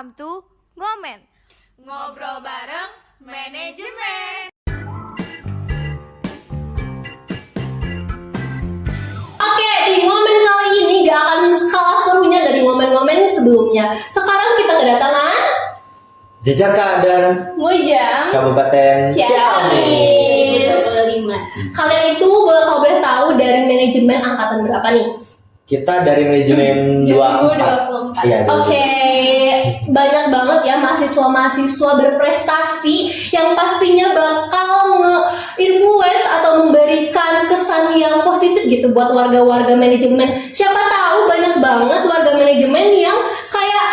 Welcome to Ngomen. Ngobrol bareng manajemen. Oke, di Ngomen kali ini gak akan kalah serunya dari ngomen-ngomen sebelumnya. Sekarang kita kedatangan Jejaka dan Mojang Kabupaten Ciamis. Kalian itu kalau boleh tahu dari manajemen angkatan berapa nih? kita dari manajemen 2024. Iya, Oke, banyak banget ya mahasiswa-mahasiswa berprestasi yang pastinya bakal nge-influence atau memberikan kesan yang positif gitu buat warga-warga manajemen. Siapa tahu banyak banget warga manajemen yang kayak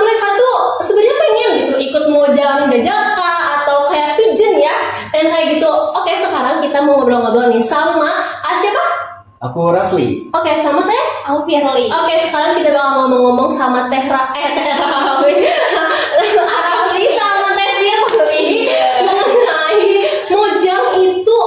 mereka tuh sebenarnya pengen gitu ikut Mojang Jajaka atau kayak pigeon ya dan kayak gitu. Oke, sekarang kita mau ngobrol-ngobrol nih sama siapa? Aku Rafli. Oke, sama Teh? Aku Firly. Oke, sekarang kita bakal ngomong-ngomong sama Teh Rafli. Rafli sama Teh Firly mengenai Mojang itu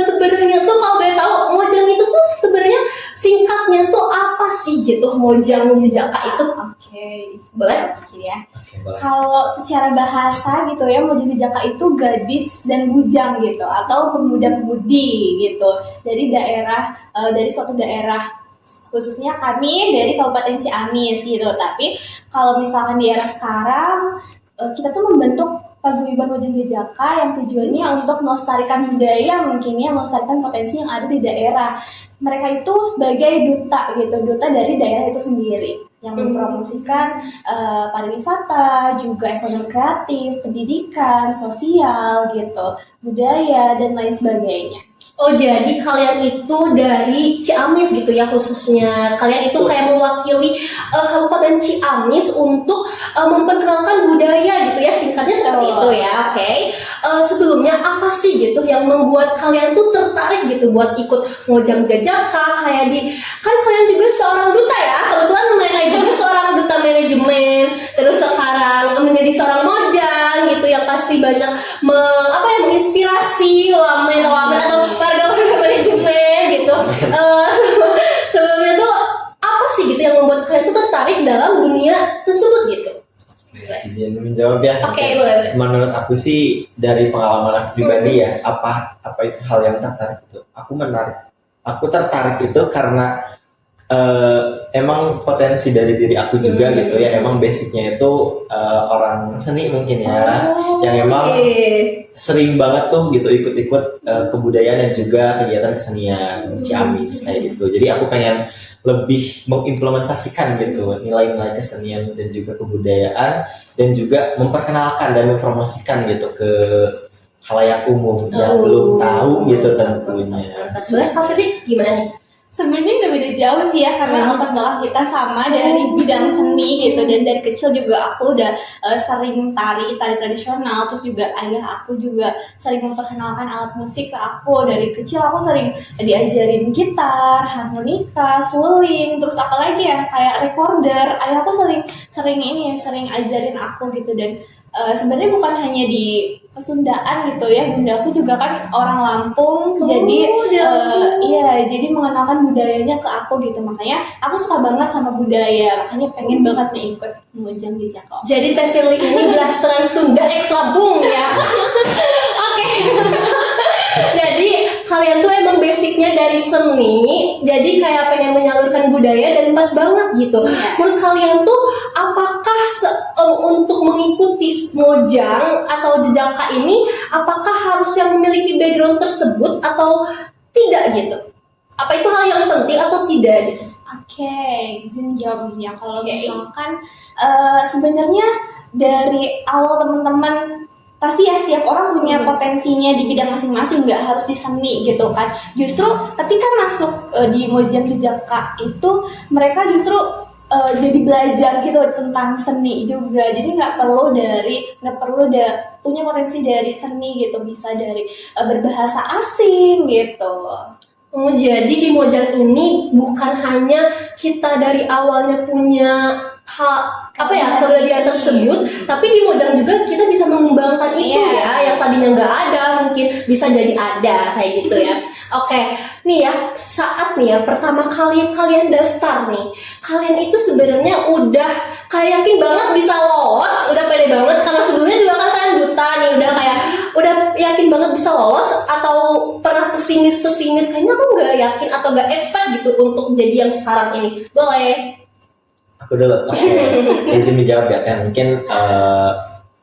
sebenarnya tuh kalau boleh tahu Mojang itu tuh sebenarnya singkatnya tuh apa sih gitu Mojang Jajaka itu? Oke, Boleh? ya. Boleh. Kalau secara bahasa gitu ya, Mojang Jajaka itu gadis dan bujang gitu, atau pemuda-pemudi gitu. Dari suatu daerah, khususnya kami dari Kabupaten Ciamis gitu. Tapi kalau misalkan di era sekarang, kita tuh membentuk paguyuban Mojang Jajaka yang tujuannya untuk melestarikan budaya, mungkin ya melestarikan potensi yang ada di daerah. Mereka itu sebagai duta gitu, duta dari daerah itu sendiri yang mempromosikan pariwisata, juga ekonomi kreatif, pendidikan, sosial gitu, budaya dan lain sebagainya. Oh, jadi kalian itu dari Ciamis gitu ya khususnya. Kalian itu kayak mewakili Kabupaten Ciamis untuk memperkenalkan budaya gitu ya, singkatnya seperti itu ya. Oke. Sebelumnya apa sih gitu yang membuat kalian tuh tertarik gitu buat ikut Mojang Jajaka kayak kan kalian juga seorang duta ya. Kebetulan mereka juga seorang duta manajemen. Terus sekarang menjadi seorang Mojang gitu yang pasti banyak menginspirasi wamen atau warga-warga manajemen gitu. Sebelumnya tuh apa sih gitu yang membuat kalian tuh tertarik dalam dunia tersebut gitu? Izin menjawab ya. Oke, boleh. Menurut aku sih dari pengalaman aku pribadi ya, apa itu hal yang tertarik itu. Aku tertarik itu karena emang potensi dari diri aku juga gitu ya. Emang basicnya itu orang seni mungkin ya, yang emang sering banget tuh gitu ikut-ikut kebudayaan dan juga kegiatan kesenian Ciamis kayak gitu. Jadi aku pengen lebih mengimplementasikan gitu nilai-nilai kesenian dan juga kebudayaan dan juga memperkenalkan dan mempromosikan gitu ke khalayak umum yang belum tahu gitu tentunya. Sebenarnya Kak Fitri gimana nih? Sebenarnya nggak beda jauh sih ya, karena latar belakang kita sama dari bidang seni gitu, dan dari kecil juga aku udah sering tari tradisional, terus juga ayah aku juga sering memperkenalkan alat musik ke aku. Dari kecil aku sering diajarin gitar, harmonika, suling, terus apalagi ya kayak recorder. Ayah aku sering ajarin aku gitu. Dan sebenarnya bukan hanya di Kesundaan gitu ya, bunda aku juga kan orang Lampung, jadi jadi mengenalkan budayanya ke aku gitu. Makanya aku suka banget sama budaya, makanya pengen banget nih ikut Mojang Jajaka. Jadi Teh Firly ini blasteran Sunda ex Lampung ya. Oke. Jadi kalian tuh emang basicnya dari seni, jadi kayak pengen menyalurkan budaya dan pas banget gitu. Menurut kalian tuh apakah untuk mengikuti Mojang atau Jajaka ini, apakah harus yang memiliki background tersebut atau tidak gitu? Apa itu hal yang penting atau tidak gitu? Oke, izin jawabnya. Kalau misalkan sebenarnya dari awal teman-teman pasti ya setiap orang punya potensinya di bidang masing-masing, nggak harus di seni gitu kan. Justru ketika masuk di Mojang Jajaka itu mereka justru jadi belajar gitu tentang seni juga. Jadi nggak perlu punya potensi dari seni gitu, bisa dari berbahasa asing gitu. Oh, jadi di Mojang ini bukan hanya kita dari awalnya punya kelebihan tersebut, tapi di Mojang juga kita bisa mengembangkan itu ya, yang tadinya nggak ada mungkin bisa jadi ada kayak gitu ya. Oke, nih ya, saat nih ya pertama kali kalian daftar nih, kalian itu sebenarnya udah kayak yakin banget bisa lolos, udah pede banget karena sebelumnya juga kan kalian duta nih, udah yakin banget bisa lolos, atau pernah pesimis kayaknya aku nggak yakin atau nggak expect gitu untuk jadi yang sekarang ini. Boleh? Aku dulu. Oke. Izin menjawab ya. Mungkin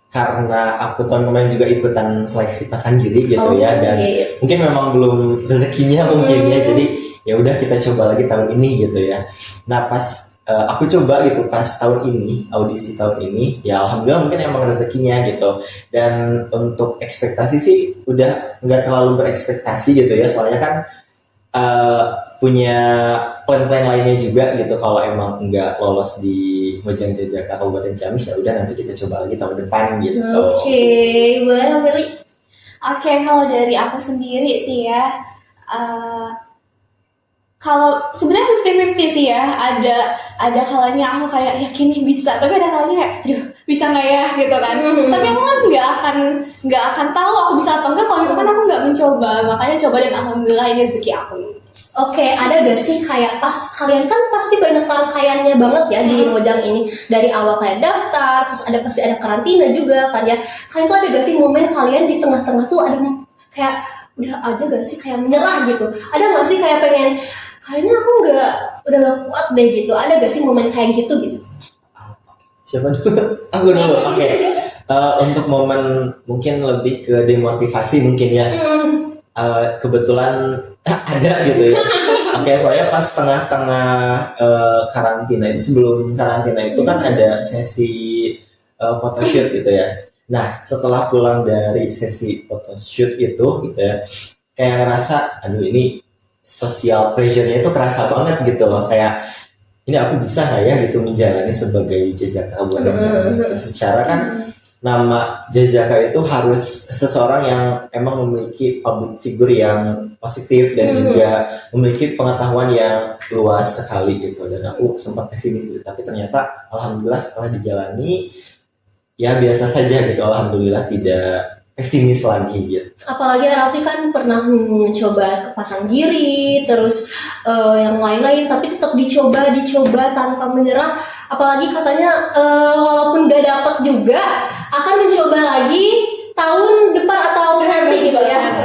karena aku tahun kemarin juga ikutan seleksi pasang giri gitu ya, dan mungkin memang belum rezekinya mungkin ya, jadi ya udah kita coba lagi tahun ini gitu ya. Nah pas aku coba gitu pas tahun ini, audisi tahun ini, ya alhamdulillah mungkin emang rezekinya gitu. Dan untuk ekspektasi sih udah nggak terlalu berekspektasi gitu ya, soalnya kan punya plan-plan lainnya juga gitu. Kalau emang nggak lolos di Mojang Jajaka Kabupaten Ciamis, ya udah nanti kita coba lagi tahun depan gitu. Oke, boleh beri. Oke, kalau dari aku sendiri sih ya, kalau sebenarnya 50-50 sih ya, ada kalanya aku kayak yakin nih bisa, tapi ada kalanya kayak aduh bisa nggak ya gitu kan. Tapi aku kan nggak akan tahu aku bisa apa enggak kalau misalkan aku nggak mencoba. Makanya coba, dan alhamdulillah ini rezeki aku. Oke, ada gak sih kayak pas kalian kan pasti banyak rangkaiannya banget ya di Mojang ini, dari awal kalian daftar, terus pasti ada karantina juga kan ya. Kalian tuh ada gak sih momen kalian di tengah-tengah tuh ada kayak udah aja gak sih kayak menyerah gitu? Ada gak sih kayak pengen kayaknya aku udah gak kuat deh gitu? Ada gak sih momen kayak gitu? Siapa dulu? Aku dulu. Oke. Untuk momen mungkin lebih ke demotivasi mungkin ya. Kebetulan ada gitu ya. Oke, soalnya pas tengah-tengah karantina itu, sebelum karantina itu kan ada sesi photoshoot gitu ya. Nah, setelah pulang dari sesi photoshoot itu gitu ya, kayak ngerasa aduh ini social pressure-nya itu kerasa banget gitu loh. Kayak ini aku bisa nggak ya gitu menjalani sebagai Jajaka Kabupaten Ciamis. Secara kan nama Jajaka itu harus seseorang yang emang memiliki public figure yang positif dan juga memiliki pengetahuan yang luas sekali gitu. Dan aku sempat pesimis gitu, tapi ternyata alhamdulillah setelah dijalani ya biasa saja gitu. Alhamdulillah tidak pesimis lagi gitu. Apalagi Raffi kan pernah mencoba ke Pasanggiri, terus yang lain-lain, tapi tetap dicoba tanpa menyerah. Apalagi katanya walaupun gak dapet juga akan mencoba lagi tahun depan atau nanti gitu ya.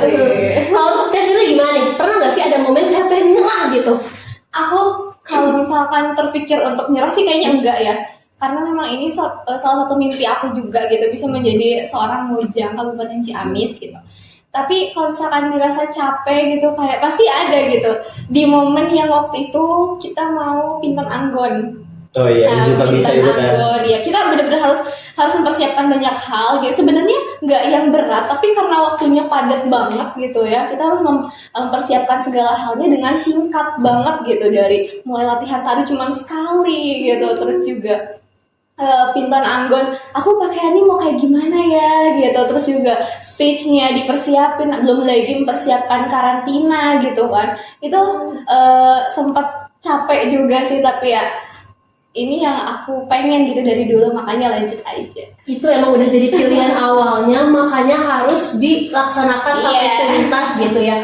Kalau Kevin gimana nih? Pernah gak sih ada momen kayak pengen nyerah gitu? Aku kalau misalkan terpikir untuk nyerah sih kayaknya enggak ya. Karena memang ini salah satu mimpi aku juga gitu, bisa menjadi seorang Mojang Kabupaten Ciamis gitu. Tapi kalau misalkan dirasa capek gitu, kayak pasti ada gitu di momen yang waktu itu kita mau Pinten Anggon. Oh iya, juga bisa itu kan. Ya, kita benar-benar harus mempersiapkan banyak hal gitu. Sebenarnya nggak yang berat, tapi karena waktunya padat banget gitu ya, kita harus mempersiapkan segala halnya dengan singkat banget gitu. Dari mulai latihan tari cuma sekali gitu, terus juga Pinten Anggon, aku pakaiannya mau kayak gimana ya gitu, terus juga speech-nya dipersiapin, belum lagi mempersiapkan karantina gitu kan. Itu sempat capek juga sih, tapi ya ini yang aku pengen gitu dari dulu, makanya lanjut aja. Itu emang udah jadi pilihan awalnya, makanya harus dilaksanakan sampai tuntas gitu ya.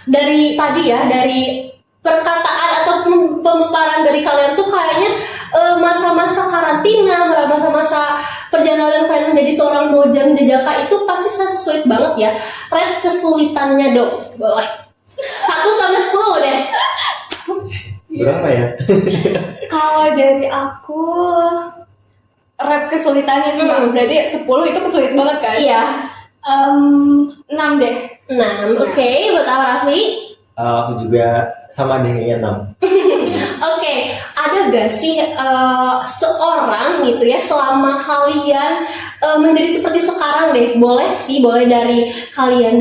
Dari tadi ya, dari perkataan atau pemaparan dari kalian tuh kayaknya masa-masa karantina, masa-masa perjalanan kalian menjadi seorang Mojang Jajaka itu pasti sulit banget ya. Rate kesulitannya dong, boleh 1 sampai 10 deh. Berapa ya? Kalau dari aku rate kesulitannya sih, berarti 10 itu kesulit banget kan? Iya. 6 deh. 6, oke. Buat Raffi? Aku juga sama dengan 6. Oke, ada gak sih seorang gitu ya selama kalian menjadi seperti sekarang deh, boleh dari kalian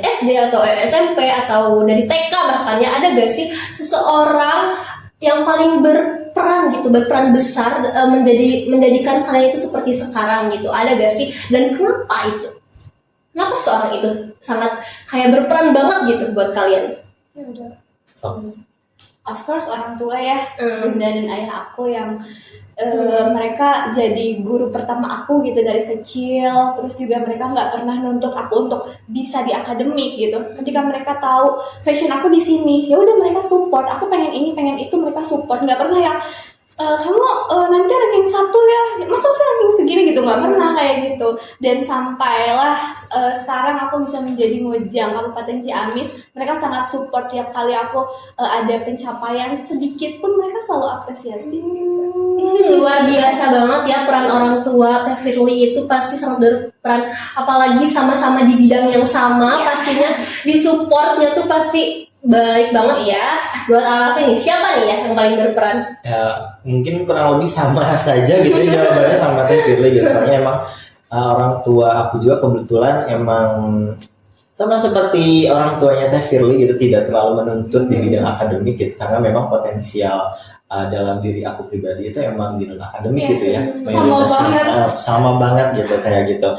SD atau SMP atau dari TK bahkan ya, ada gak sih seseorang yang paling berperan besar menjadikan kalian itu seperti sekarang gitu, ada gak sih, dan kenapa itu? Kenapa seorang itu sangat kayak berperan banget gitu buat kalian? So. of course orang tua ya, Hmm. bunda dan ayah aku yang mereka jadi guru pertama aku gitu dari kecil. Terus juga mereka nggak pernah nuntut aku untuk bisa di akademik gitu. Ketika mereka tahu passion aku di sini, ya udah mereka support. Aku pengen ini, pengen itu, mereka support. Nggak pernah yang kamu nanti ranking 1 ya, masa sih ranking segini gitu, nggak pernah kayak gitu. Dan sampailah sekarang aku bisa menjadi Mojang Kabupaten Ciamis, mereka sangat support tiap kali aku ada pencapaian sedikit pun mereka selalu apresiasi. Luar biasa banget ya peran orang tua Teh Firly itu pasti sangat berperan, apalagi sama-sama di bidang yang sama, pastinya di supportnya tuh pasti baik banget ya. Buat Arafin nih, siapa nih ya yang paling berperan? Ya mungkin kurang lebih sama saja gitu ya jawabannya sama Teh Firly gitu. Soalnya emang orang tua aku juga kebetulan emang sama seperti orang tuanya Teh Firly gitu, tidak terlalu menuntut di bidang akademik gitu, karena memang potensial dalam diri aku pribadi itu emang di non akademik Iya, gitu ya, sama mayoritasnya banget. sama banget gitu kayak gitu.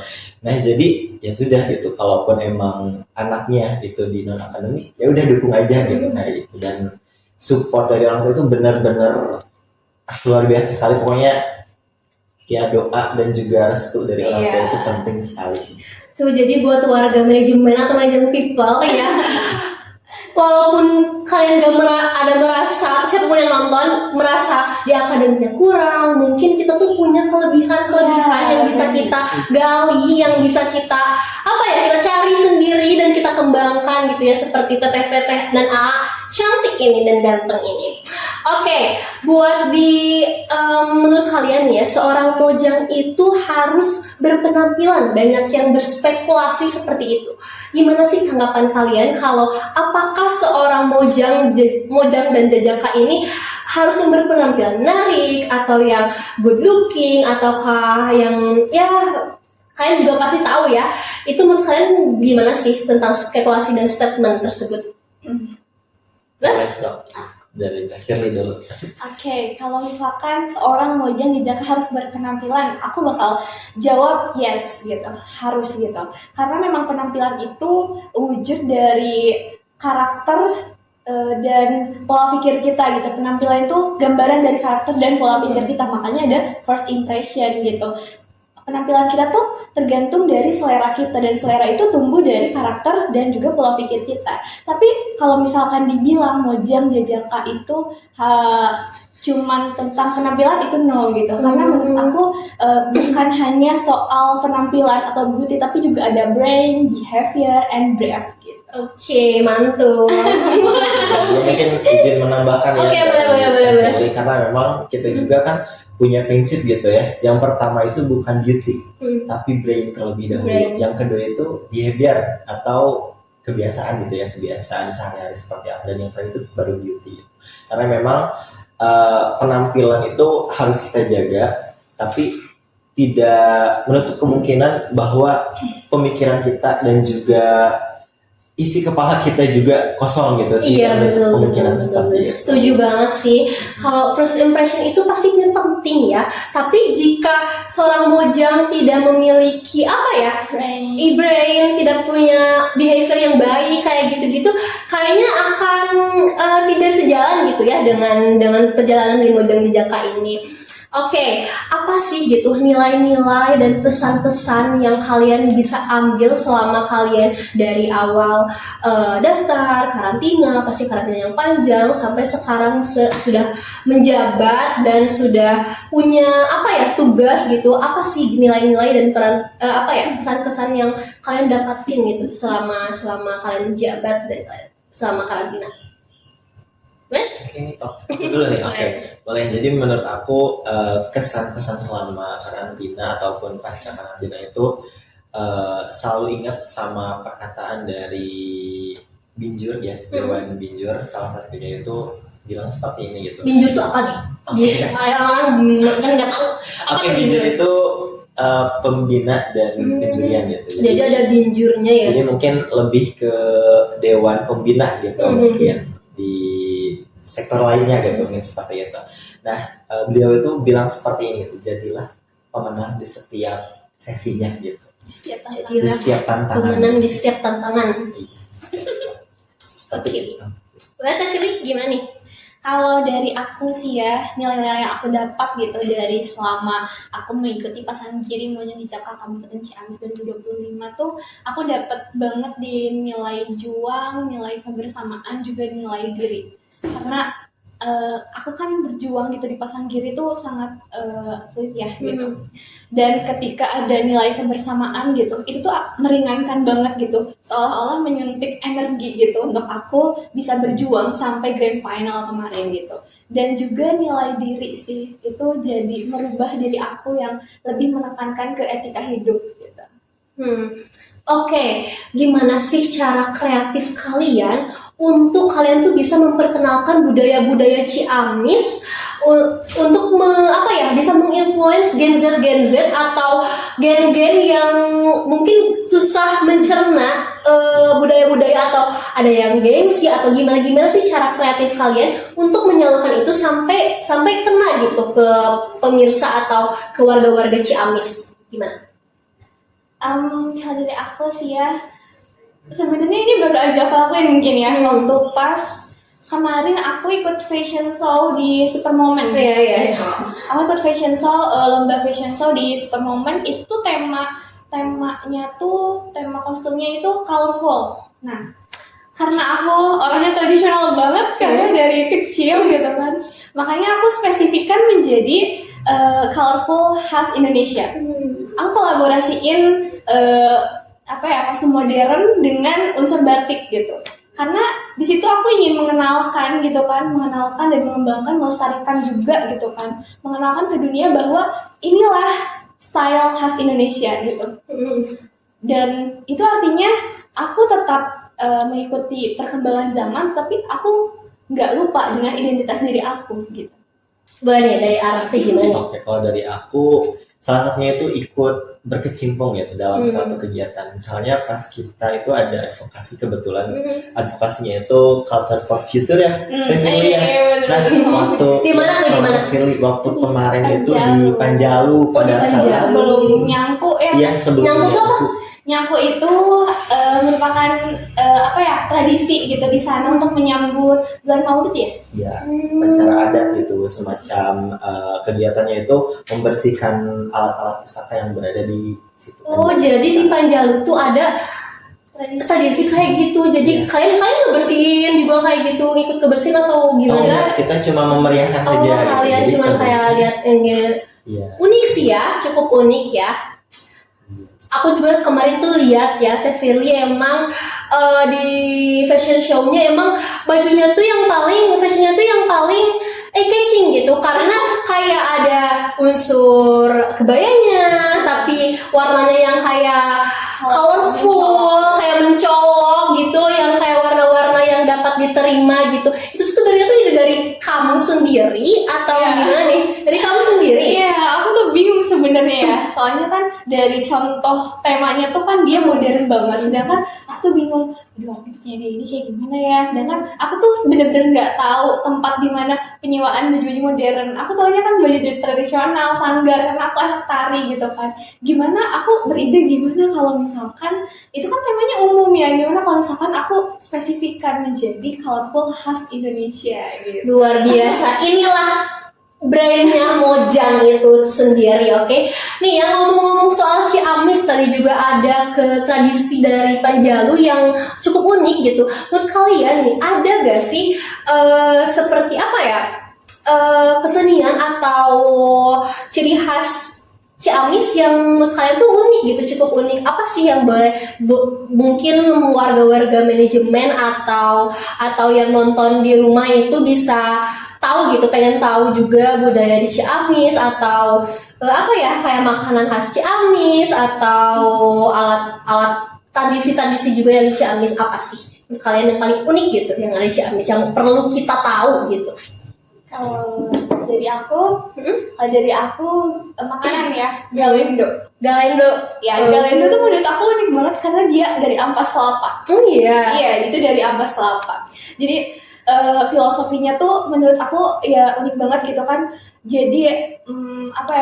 Nah jadi ya sudah gitu, kalaupun emang anaknya itu di non akademik ya udah dukung aja gitu kayak gitu, dan support dari orang tua itu benar-benar luar biasa sekali pokoknya. Ya doa dan juga restu dari orang tua Iya. itu penting sekali. Tuh jadi buat warga manajemen atau manajemen people ya, walaupun kalian gak merasa, atau siapapun yang nonton merasa di akademiknya kurang, mungkin kita tuh punya kelebihan yang bisa kita gali, yang bisa kita kita cari sendiri dan kita kembangkan gitu ya, seperti teteh-teteh dan AA cantik ini dan ganteng ini. Oke, buat menurut kalian ya, seorang Mojang itu harus berpenampilan, banyak yang berspekulasi seperti itu. Gimana sih tanggapan kalian kalau apakah seorang Mojang dan Jajaka ini harus yang berpenampilan menarik, atau yang good looking, ataukah yang ya kalian juga pasti tahu ya, itu menurut kalian gimana sih tentang spekulasi dan statement tersebut? Boleh dong, dari Teh Firly dulu. Oke, kalau misalkan seorang Mojang Jajaka harus berpenampilan, aku bakal jawab yes gitu, harus gitu. Karena memang penampilan itu wujud dari karakter dan pola pikir kita gitu. Penampilan itu gambaran dari karakter dan pola pikir kita, makanya ada first impression gitu. Penampilan kita tuh tergantung dari selera kita, dan selera itu tumbuh dari karakter dan juga pola pikir kita. Tapi kalau misalkan dibilang Mojang Jajaka itu cuman tentang penampilan, itu no gitu. Karena menurut aku bukan hanya soal penampilan atau beauty, tapi juga ada brain, behavior, and breath gitu. Oke, mantul. Jadi mungkin izin menambahkan ya. Oke, dari boleh. Teh Firly, karena memang kita juga kan punya prinsip gitu ya. Yang pertama itu bukan beauty, tapi brain terlebih dahulu. Brain. Yang kedua itu behavior atau kebiasaan gitu ya, kebiasaan sehari-hari seperti apa. Dan yang terakhir itu baru beauty. Karena memang penampilan itu harus kita jaga, tapi tidak menutup kemungkinan bahwa pemikiran kita dan juga isi kepala kita juga kosong gitu. Iya, Tidak menutup betul. kemungkinan seperti itu. Setuju banget sih. Kalau first impression itu pastinya penting ya. Tapi jika seorang Mojang tidak memiliki brain, tidak punya behavior yang baik kayak gitu-gitu, kayaknya akan tidak sejalan gitu ya dengan perjalanan di Mojang Jajaka ini. Oke, apa sih gitu nilai-nilai dan pesan-pesan yang kalian bisa ambil selama kalian dari awal daftar, karantina, pasti karantina yang panjang, sampai sekarang sudah menjabat dan sudah punya tugas gitu. Apa sih nilai-nilai dan peran pesan-pesan yang kalian dapatin gitu selama kalian menjabat dan selama karantina? Oke, aku dulu nih. Oke, boleh. Jadi menurut aku kesan-pesan selama karantina ataupun pasca karantina itu selalu ingat sama perkataan dari Binjur ya, Dewan Binjur. Salah satunya itu bilang seperti ini gitu. Binjur itu apa nih? Biasa orang kan nggak tahu. Oke, Binjur itu pembina dan penjurian gitu. Jadi ada binjurnya ya. Jadi mungkin lebih ke Dewan Pembina gitu mungkin di sektor lainnya gitu mungkin seperti itu. Nah, beliau itu bilang seperti ini gitu, jadilah pemenang di setiap sesinya gitu. Di Jadilah setiap tantangan. pemenang di setiap tantangan. Seperti Oke. itu. Teh Firly gimana nih? Kalau dari aku sih ya, nilai-nilai yang aku dapat gitu dari selama aku mengikuti Pasangan Kiri Monyong Hijab Kabupaten Ciamis 2025 tuh, aku dapat banget di nilai juang, nilai kebersamaan, juga nilai diri. Karena aku kan berjuang gitu di Pasangan Kiri tuh sangat sulit ya gitu. Dan ketika ada nilai kebersamaan gitu, itu tuh meringankan banget gitu, seolah-olah menyuntik energi gitu untuk aku bisa berjuang sampai grand final kemarin gitu. Dan juga nilai diri sih, itu jadi merubah diri aku yang lebih menekankan ke etika hidup gitu. Oke, gimana sih cara kreatif kalian untuk kalian tuh bisa memperkenalkan budaya-budaya Ciamis untuk bisa menginfluence Gen Z atau gen-gen yang mungkin susah mencerna budaya-budaya, atau ada yang gengsi, atau gimana sih cara kreatif kalian untuk menyalurkan itu sampai kena gitu ke pemirsa atau ke warga-warga Ciamis? Gimana? Kalau dari aku sih ya, sebenarnya ini baru aja aku lakuin mungkin ya, waktu pas kemarin aku ikut fashion show di Super Moment. Iya. Aku ikut fashion show, lomba fashion show di Super Moment. Itu tuh tema kostumnya itu colorful. Nah, karena aku orangnya tradisional banget kan dari kecil gitu kan, makanya aku spesifikkan menjadi colorful khas Indonesia. Aku kolaborasiin kostum modern dengan unsur batik gitu. Karena di situ aku ingin mengenalkan dan mengembangkan, melestarikan juga gitu kan, mengenalkan ke dunia bahwa inilah style khas Indonesia gitu. Dan itu artinya aku tetap mengikuti perkembangan zaman, tapi aku nggak lupa dengan identitas diri aku gitu. Boleh dari Arti gimana? Oke, kalau dari aku salah satunya itu ikut berkecimpung gitu dalam suatu kegiatan. Misalnya pas kita itu ada advokasi, kebetulan advokasinya itu Culture for Future ya. Nah, waktu kemarin itu di Panjalu pada saat sebelum Nyangku ya. Iya, sebelum Nyangku itu merupakan tradisi gitu di sana untuk menyambut bulan Maulid ya? Iya, acara adat gitu, semacam kegiatannya itu membersihkan alat-alat pusaka yang berada di situ. Oh, jadi di Panjalu tuh ada tradisi kayak gitu. Jadi kalian ngebersihin juga kayak gitu, ikut kebersihan atau gimana? Kita cuma memeriahkan saja. Kalian gitu. cuma kayak lihat ini. Unik sih ya, cukup unik ya. Aku juga kemarin tuh lihat ya, Teh Firly emang di fashion show-nya emang fashionnya tuh yang paling catching gitu, karena kayak ada unsur kebayanya tapi warnanya yang kayak colorful, kayak mencolok gitu, yang kayak warna-warna yang dapat diterima gitu. Itu sebenarnya tuh ide dari kamu sendiri atau gimana nih? Dari kamu sendiri? Iya, aku tuh bingung sebenarnya ya. Soalnya kan dari contoh temanya tuh kan dia modern banget, sedangkan aku tuh bingung, aduh outfitnya ini kayak gimana ya. Sedangkan aku tuh bener-bener nggak tahu tempat di mana penyewaan baju-baju modern. Aku taunya kan baju tradisional, sanggar, karena aku anak tari gitu kan. Gimana aku beride gimana kalau misalkan itu kan temanya umum ya, gimana kalau misalkan aku spesifikkan menjadi colorful khas Indonesia gitu. Luar biasa. Inilah brandnya Mojang itu sendiri, oke? Nih yang ngomong-ngomong soal Ciamis, tadi juga ada ke tradisi dari Panjalu yang cukup unik gitu. Menurut kalian nih, ada gak sih seperti kesenian atau ciri khas Ciamis yang menurut kalian tuh unik gitu, cukup unik? Apa sih yang mungkin warga-warga manajemen atau yang nonton di rumah itu bisa tahu gitu, pengen tahu juga budaya di Ciamis, atau kayak makanan khas Ciamis, atau alat tradisi juga yang di Ciamis? Apa sih menurut kalian yang paling unik gitu yang ada di Ciamis yang perlu kita tahu gitu? Kalau dari aku makanan ya, galendo. Ya, galendo tuh menurut aku unik banget karena dia dari ampas kelapa. Oh iya. Iya, itu dari ampas kelapa. Jadi filosofinya tuh menurut aku ya unik banget gitu kan. Jadi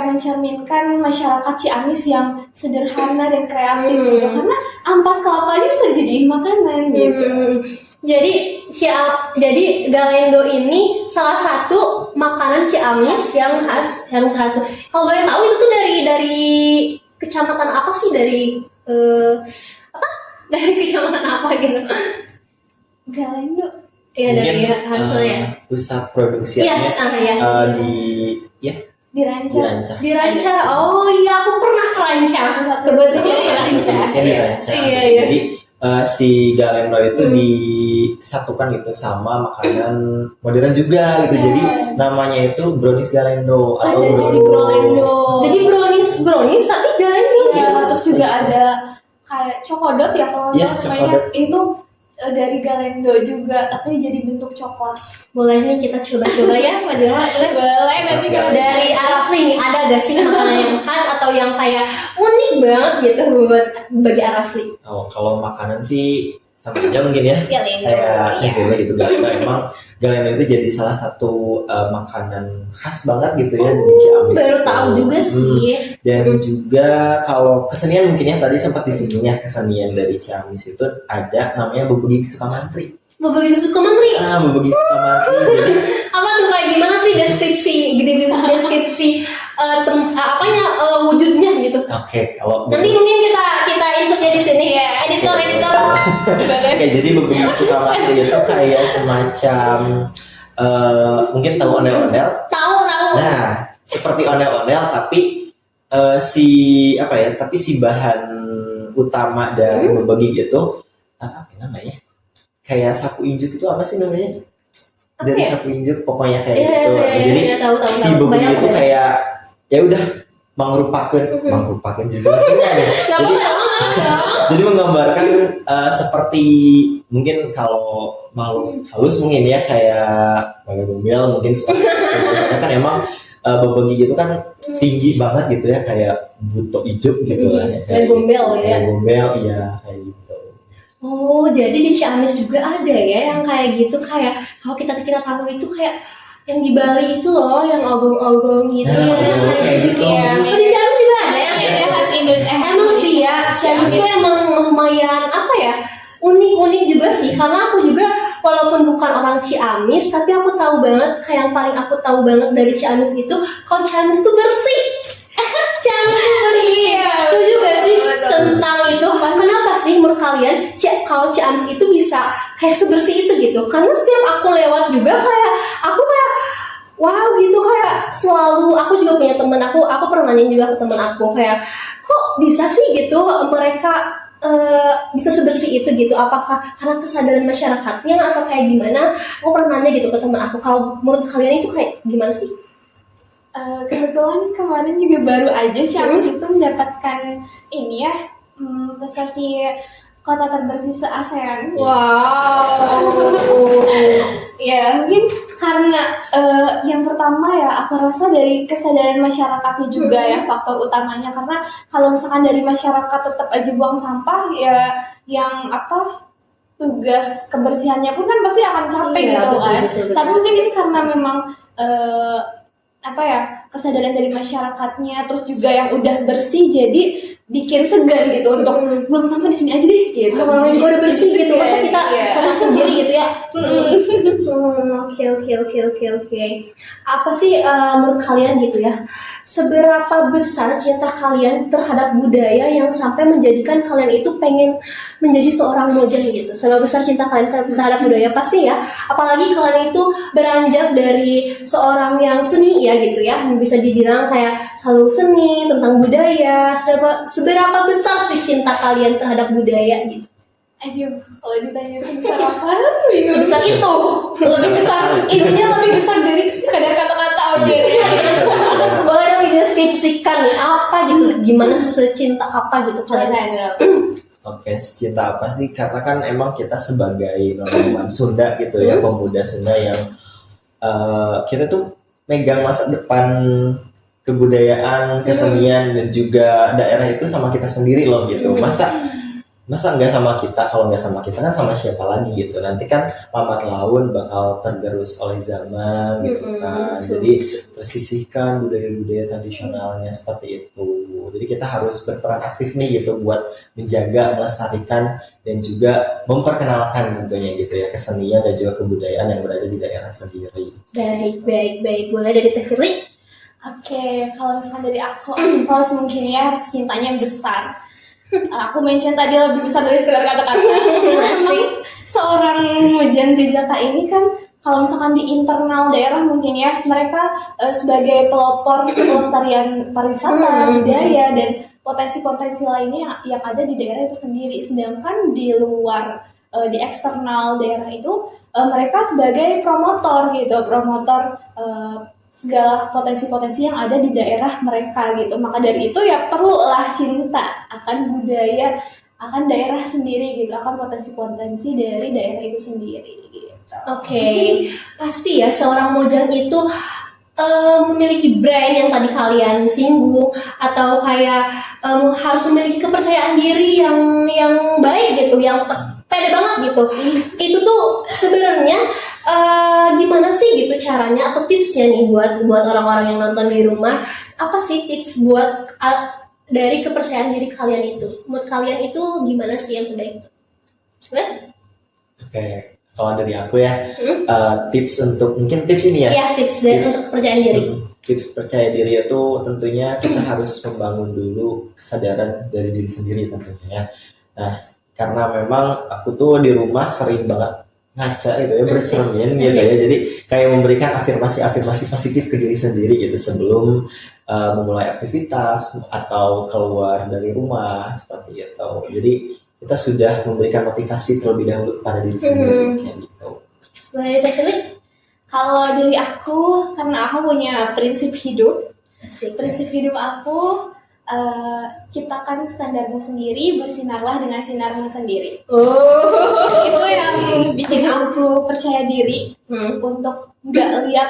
mencerminkan masyarakat Ciamis yang sederhana dan kreatif gitu, karena ampas kelapanya bisa dijadiin makanan gitu. Jadi galendo ini salah satu makanan Ciamis yang khas. Kalau boleh tahu itu tuh dari kecamatan apa sih, dari dari kecamatan apa gitu? Galendo. Iya, dari hasilnya. Pusat produksinya Di Ranca. Di Ranca. Oh iya, aku pernah ke Ranca. Kebetulan di Ranca. Iya. Jadi si galendo itu disatukan gitu sama makanan modern juga gitu. Jadi namanya itu brownies galendo atau jadi brolendo. Jadi brownies tapi galendo Ya, gitu. terus juga ada kayak cokodot ya kalau Iya, nggak salah namanya. cokodot. Itu dari galendo juga, tapi jadi bentuk coklat. Boleh nih kita coba-coba ya, Fadila. Boleh nanti kalau Dari Arafli nih, ada gak sih makanan yang khas atau yang kayak unik banget gitu buat bagi Arafli? kalau makanan sih sama aja mungkin ya. Galendo, Kayak iya. gitu galendo. Emang galendo itu jadi salah satu makanan khas banget gitu ya di Ciamis. Baru tahu juga sih. Dan juga kalau kesenian mungkin ya tadi sempat disinggung ya, kesenian dari Ciamis itu ada namanya bebegik Sukamantri. Bebegik Sukamantri. Bebegik Sukamantri. Jadi Apa tuh, kayak gimana sih deskripsi wujudnya gitu? oke, kalau Nanti mungkin kita insertnya di sini ya, editor. Oke, jadi bebegik Sukamantri itu kayak semacam mungkin tahu ondel-ondel. Tahu. Nah, seperti ondel-ondel tapi si bahan utama dari bebegik itu apa namanya? Kayak sapu injuk itu apa sih namanya? Apa Dari ya? sapu injuk pokoknya kayak Iya, gitu. Jadi tahu. si bebegik itu kayak ya udah mengrupakan juga maksudnya nih. Nggak Jadi apa-apa. jadi menggambarkan seperti mungkin kalau makhluk halus mungkin ya kayak gombel mungkin seperti itu. Misalnya kan emang bebegik itu kan tinggi banget gitu ya, kayak buto ijo gitu lah ya. Kayak gombel ya. Kayak gombel, iya kayak gitu. Oh, jadi di Ciamis juga ada ya yang kayak gitu, kayak kalau kita tahu itu kayak yang di Bali itu loh, yang ogong-ogong gitu Nah, ya, kayak gitu. Iya. Oh, di Ciamis juga ada yang Iya, kayak khas Indonesia. emang sih ya, Ciamis tuh emang lumayan unik juga sih, karena aku juga walaupun bukan orang Ciamis, tapi aku tahu banget, kayak yang paling aku tahu banget dari Ciamis itu, kalau Ciamis tuh bersih. Ciamis tuh bersih. Setuju gak sih tentang itu? Kenapa sih menurut kalian kalau Ciamis itu bisa kayak sebersih itu gitu? Karena setiap aku lewat juga aku kayak wow gitu, kayak selalu aku juga punya temen aku pernah nanya juga ke temen aku kayak kok bisa sih gitu mereka bisa sebersih itu gitu, apakah karena kesadaran masyarakatnya atau kayak gimana? Aku pernah nanya gitu ke temen aku, kalau menurut kalian itu kayak gimana sih? Kebetulan kemarin juga baru aja Ciamis itu mendapatkan ini ya, prestasi kota terbersih se-ASEAN. Wow. Ya mungkin karena yang pertama ya aku rasa dari kesadaran masyarakatnya juga ya faktor utamanya, karena kalau misalkan dari masyarakat tetap aja buang sampah ya yang tugas kebersihannya pun kan pasti akan capek Iya, gitu kan. betul. Tapi mungkin ini karena memang kesadaran dari masyarakatnya, terus juga yang udah bersih jadi bikin segan gitu untuk buang sampah di sini aja deh gitu. Orang juga udah bersih gitu, masa kita Iya. sama sendiri gitu ya? Oke. Apa sih menurut kalian gitu ya? Seberapa besar cinta kalian terhadap budaya yang sampai menjadikan kalian itu pengen menjadi seorang mojang gitu? Seberapa besar cinta kalian terhadap budaya? Pasti ya. Apalagi kalian itu beranjak dari seorang yang seni ya gitu ya, yang bisa dibilang kayak selalu seni tentang budaya. Seberapa besar sih cinta kalian terhadap budaya gitu? Aduh, kalau ditanya sebesar apa? Bingung. Sebesar itu. Lebih besar, intinya lebih besar dari sekadar kata-kata aja. Boleh dong dideskripsikan nih apa gitu, gimana secinta apa gitu kalian? Oke, cinta apa sih? Karena kan emang kita sebagai orang Sunda gitu ya, pemuda Sunda yang kita tuh megang masa depan kebudayaan, kesenian dan juga daerah itu sama kita sendiri loh gitu. Masa masa nggak sama kita, kalau nggak sama kita kan sama siapa lagi gitu, nanti kan lambat laun bakal tergerus oleh zaman gitu kan. Jadi tersisihkan budaya-budaya tradisionalnya seperti itu. Jadi kita harus berperan aktif nih gitu buat menjaga, melestarikan dan juga memperkenalkan tentunya gitu ya kesenian dan juga kebudayaan yang berada di daerah sendiri. Baik. Boleh dari Teh Firly? Oke, kalau misalkan dari aku, False mungkin ya cintanya besar. Aku mention tadi lebih besar dari sekedar kata-kata. Memang seorang Mujan Jejaka ini kan kalau misalkan di internal daerah mungkin ya mereka sebagai pelopor pelestarian pariwisata, budaya dan potensi-potensi lainnya yang ada di daerah itu sendiri. Sedangkan di luar di eksternal daerah itu mereka sebagai promotor gitu, promotor segala potensi-potensi yang ada di daerah mereka gitu. Maka dari itu ya perlulah cinta akan budaya, akan daerah sendiri gitu, akan potensi-potensi dari daerah itu sendiri gitu. Oke, pasti ya seorang Mojang itu memiliki brand yang tadi kalian singgung, atau kayak harus memiliki kepercayaan diri yang baik gitu, yang pede banget gitu. Itu tuh sebenarnya gimana sih gitu caranya atau tipsnya nih buat orang-orang yang nonton di rumah? Apa sih tips buat dari kepercayaan diri kalian itu? Menurut kalian itu gimana sih yang terbaik itu? Oke, kalau dari aku ya tips untuk mungkin tips ini ya. Iya, tips untuk kepercayaan diri. Tips percaya diri itu tentunya kita harus membangun dulu kesadaran dari diri sendiri tentunya. Nah, karena memang aku tuh di rumah sering banget ngaca gitu ya, bercermin gitu ya, jadi kayak memberikan afirmasi positif ke diri sendiri gitu sebelum memulai aktivitas atau keluar dari rumah seperti itu. Jadi kita sudah memberikan motivasi terlebih dahulu kepada diri sendiri kayak gitu. Boleh Teh? Kalau dari aku, karena aku punya prinsip hidup, prinsip hidup aku ciptakan standarmu sendiri, bersinarlah dengan sinarmu sendiri. Itu yang bikin aku percaya diri untuk nggak lihat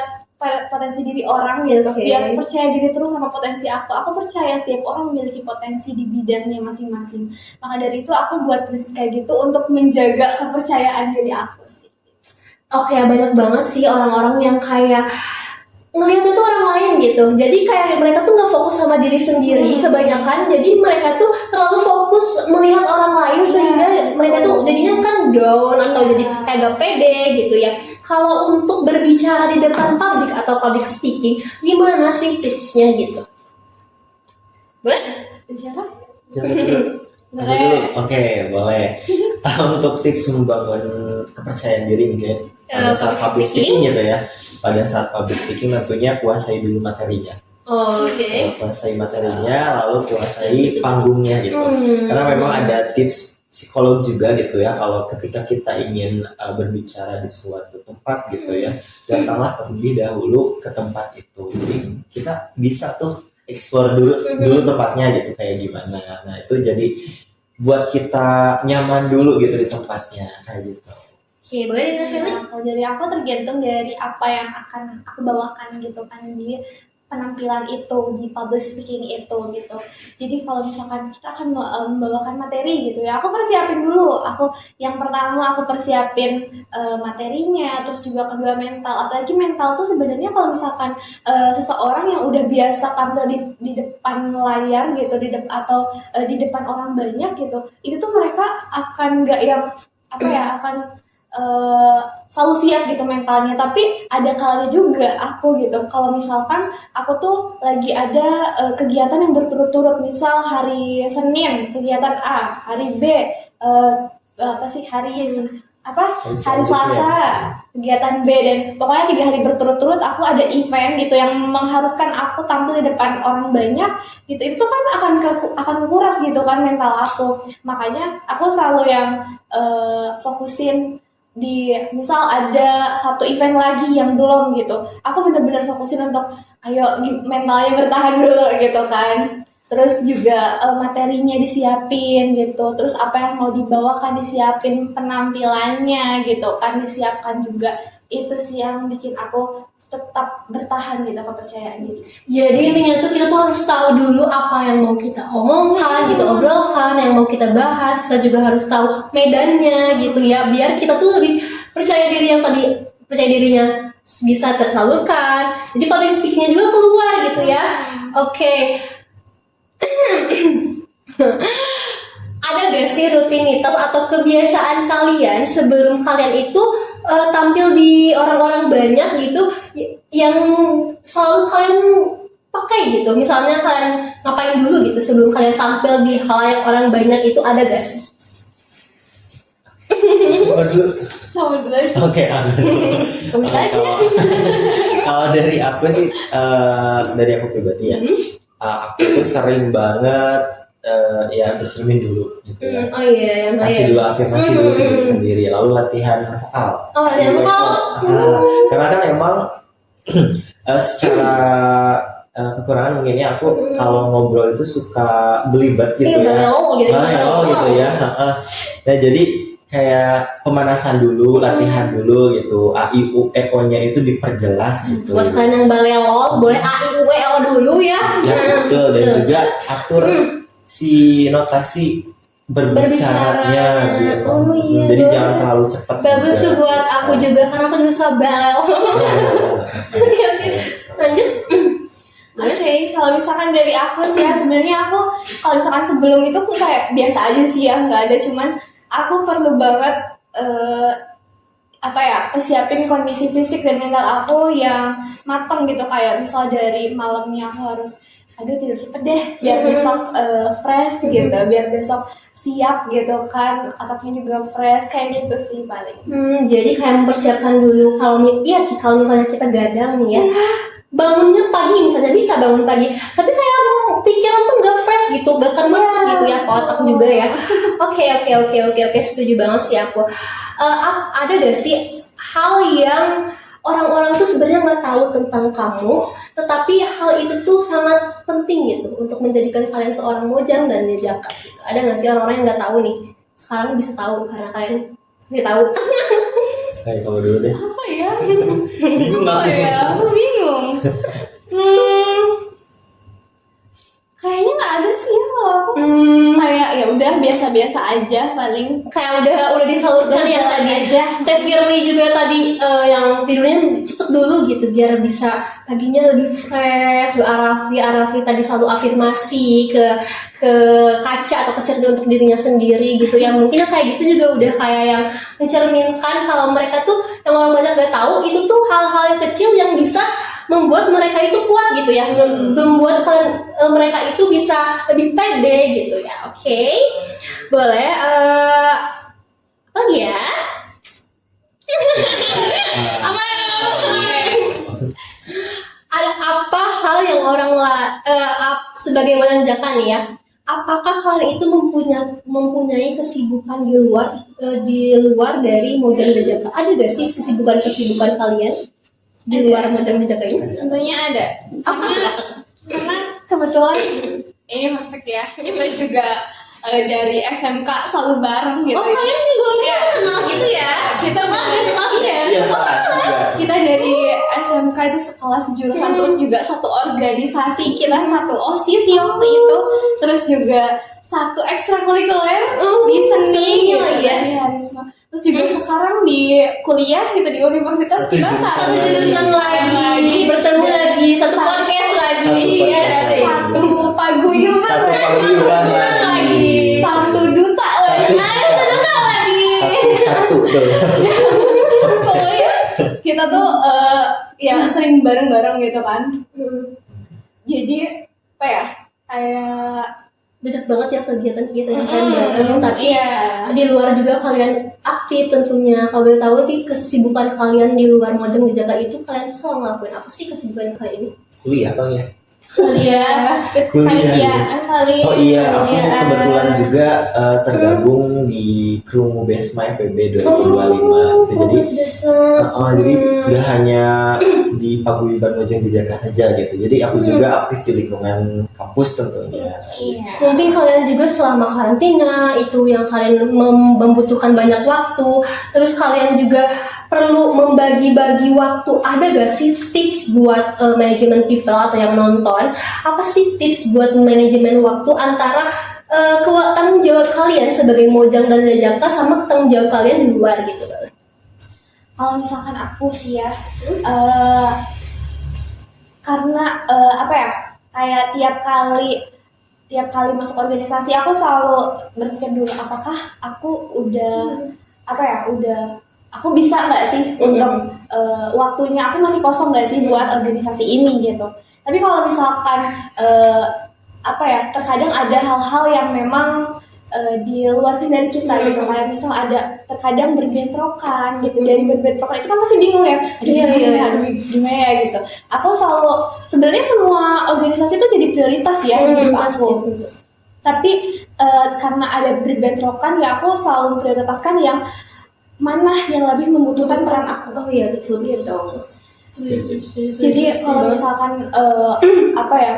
potensi diri orang gitu. Biar percaya diri terus sama potensi aku. Aku percaya setiap orang memiliki potensi di bidangnya masing-masing. Maka dari itu aku buat prinsip kayak gitu untuk menjaga kepercayaan diri aku sih. Oke, banyak banget sih orang-orang yang kayak ngelihat itu orang lain gitu. Jadi kayak mereka tuh nggak fokus sama diri sendiri kebanyakan. Jadi mereka tuh terlalu fokus melihat orang lain sehingga mereka tuh jadinya kan down atau jadi kayak gak pede gitu ya. Kalau untuk berbicara di depan publik atau public speaking, gimana sih tipsnya gitu? Boleh? Siapa? Oke, boleh. Untuk tips membangun kepercayaan diri mungkin pada saat public speaking gitu ya. Pada saat public speaking tentunya kuasai dulu materinya. Kuasai materinya, lalu kuasai panggungnya gitu. Karena memang ada tips psikolog juga gitu ya, kalau ketika kita ingin berbicara di suatu tempat gitu ya, datanglah terlebih dahulu ke tempat itu. Jadi kita bisa tuh explore dulu tempatnya gitu kayak gimana. Nah itu jadi buat kita nyaman dulu gitu di tempatnya kayak gitu. Oke, boleh Firly? Kalau dari aku tergantung dari apa yang akan aku bawakan gitu kan di penampilan itu, di public speaking itu gitu. Jadi kalau misalkan kita akan membawakan materi gitu ya, aku persiapin dulu. Yang pertama aku persiapin materinya, terus juga kedua mental. Apalagi mental tuh sebenarnya kalau misalkan seseorang yang udah biasa tampil di depan layar gitu, di depan orang banyak gitu, itu tuh mereka akan nggak yang akan selalu siap gitu mentalnya. Tapi ada kalanya juga aku gitu, kalau misalkan aku tuh lagi ada kegiatan yang berturut-turut, misal hari Senin kegiatan A, hari B hari Selasa kegiatan B, dan pokoknya 3 hari berturut-turut aku ada event gitu yang mengharuskan aku tampil di depan orang banyak gitu. Itu tuh kan akan kekuras gitu kan mental aku. Makanya aku selalu yang fokusin di, misal ada satu event lagi yang belum gitu, aku benar-benar fokusin untuk ayo mentalnya bertahan dulu gitu kan. Terus juga materinya disiapin gitu, terus apa yang mau dibawakan disiapin, penampilannya gitu kan disiapkan juga. Itu sih yang bikin aku tetap bertahan gitu kepercayaan diri. Jadi intinya tuh kita tuh harus tahu dulu apa yang mau kita omongkan, gitu, obrolkan, yang mau kita bahas. Kita juga harus tahu medannya gitu ya, biar kita tuh lebih percaya diri, yang tadi percaya dirinya bisa tersalurkan. Jadi public speakingnya juga keluar gitu ya. Oke. Ada gak sih rutinitas atau kebiasaan kalian sebelum kalian itu tampil di orang-orang banyak gitu, yang selalu kalian pakai gitu? Misalnya kalian ngapain dulu gitu sebelum kalian tampil di khalayak orang banyak itu, ada gak sih? Sama dulu. Oke, kalau dari aku sih, dari aku pribadi ya, aku tuh sering banget ya bercermin dulu gitu ya. Oh iya, yang Kasih dulu afirmasi dulu ke diri sendiri, lalu latihan vokal. Oh, latihan vokal. Karena kan emang secara kekurangan mungkin ya, aku kalau ngobrol itu suka belibet gitu ya. Hello Gitu ya. Nah, jadi kayak pemanasan dulu, latihan dulu gitu. A I U E O nya itu diperjelas gitu. Buat kalian yang balelo, boleh A I U E O dulu ya. Ya, betul. Dan juga atur si notasi berbicaranya gitu. Oh, iya, Jadi boleh. jangan terlalu cepat. Bagus juga. tuh buat aku juga, karena aku juga suka balelo. Oke. Lanjut. Oke, kalau misalkan dari aku sih ya, sebenarnya aku kalau misalkan sebelum itu aku kayak biasa aja sih ya, nggak ada, cuman aku perlu banget persiapin kondisi fisik dan mental aku yang matang gitu. Kayak misal dari malamnya aku harus tidur cepet deh biar besok fresh gitu, biar besok siap gitu kan, otaknya juga fresh, kayak gitu sih paling. Jadi kayak mempersiapkan dulu. Iya sih, kalau misalnya kita gadang nih ya, bangunnya pagi misalnya, bisa bangun pagi, tapi kayak pikiran tuh gak fresh gitu, gak akan masuk gitu ya ke otak juga ya. Oke, setuju banget sih aku. Ada gak sih hal yang orang-orang tuh sebenarnya nggak tahu tentang kamu, tetapi hal itu tuh sangat penting gitu untuk menjadikan kalian seorang mojang dan jejaka gitu? Ada nggak sih orang-orang yang nggak tahu nih, sekarang bisa tahu karena kalian nggak tahu? Kayak kamu dulu deh. Apa ya? Bingung Apa aku. ya? Aku bingung. Kayaknya nggak ada sih ya kalau aku. Kayak ya udah biasa-biasa aja paling. Kayak udah disalurkan ya tadi. Teh Firly juga tadi yang tidurnya cepet dulu gitu biar bisa paginya lebih fresh. Arafli tadi selalu afirmasi ke kaca atau ke cermin untuk dirinya sendiri gitu. Yang mungkin kayak gitu juga udah kayak yang mencerminkan kalau mereka tuh, yang orang banyak gak tahu, itu tuh hal-hal yang kecil yang bisa membuat mereka itu kuat gitu ya, membuat mereka itu bisa lebih pede gitu ya. Oke. Boleh apa lagi ya? Ada apa hal yang orang sebagai wanita nih ya, apakah kalian itu mempunyai kesibukan di luar dari mojang jejaka? Ada gak sih kesibukan kalian di luar mojang jejaka ini? Tentunya ada. Karena kebetulan ini maksud ya, kita juga dari SMK selalu bareng gitu. Oh, kalian juga kenal gitu ya? Kita Iya, kita dari SMK itu sekelas jurusan, terus juga satu organisasi, kita satu OSIS sih waktu itu, terus juga satu ekstrakurikuler di seni gitu ya. Terus juga sekarang di kuliah gitu di universitas kita satu jurusan lagi, bertemu lagi, satu podcast lagi, satu paguyuban lagi, satu duta lagi, satu tuh. pokoknya kita tuh ya sering bareng-bareng gitu kan. Jadi apa ya, kayak banyak banget ya kegiatan-kegiatan yang kalian bareng, tapi di luar juga kalian aktif tentunya. Kalau boleh tahu nih, kesibukan kalian di luar mojang jejaka itu, kalian tuh selalu ngelakuin apa sih kesibukan kalian ini? Kuliah bang ya. kuliah kali. Oh iya, aku kebetulan juga tergabung di kru Mubesma FEB 2025. Jadi jadi nggak hanya di Paguyuban Mojang Jejaka saja gitu. Jadi aku juga aktif di lingkungan kampus tentunya. Mungkin kalian juga selama karantina itu yang kalian membutuhkan banyak waktu, terus kalian juga perlu membagi-bagi waktu. Ada gak sih tips buat manajemen people atau yang nonton? Apa sih tips buat manajemen waktu antara tanggung jawab kalian sebagai Mojang dan Jajaka sama tanggung jawab kalian di luar gitu? Kalau misalkan aku sih ya, karena apa ya, kayak tiap kali masuk organisasi aku selalu berpikir dulu apakah aku udah aku bisa nggak sih untuk waktunya aku masih kosong nggak sih buat organisasi ini gitu. Tapi kalau misalkan terkadang ada hal-hal yang memang di luar kendali kita gitu, kayak misal ada terkadang berbentrokan gitu, dari berbentrokan itu kan pasti bingung ya, gimana ya gitu. Aku selalu sebenarnya semua organisasi itu jadi prioritas ya hidup aku, tapi karena ada berbentrokan ya aku selalu prioritaskan yang mana yang lebih membutuhkan peran aku. Oh iya betul gitu. Jadi kalau misalkan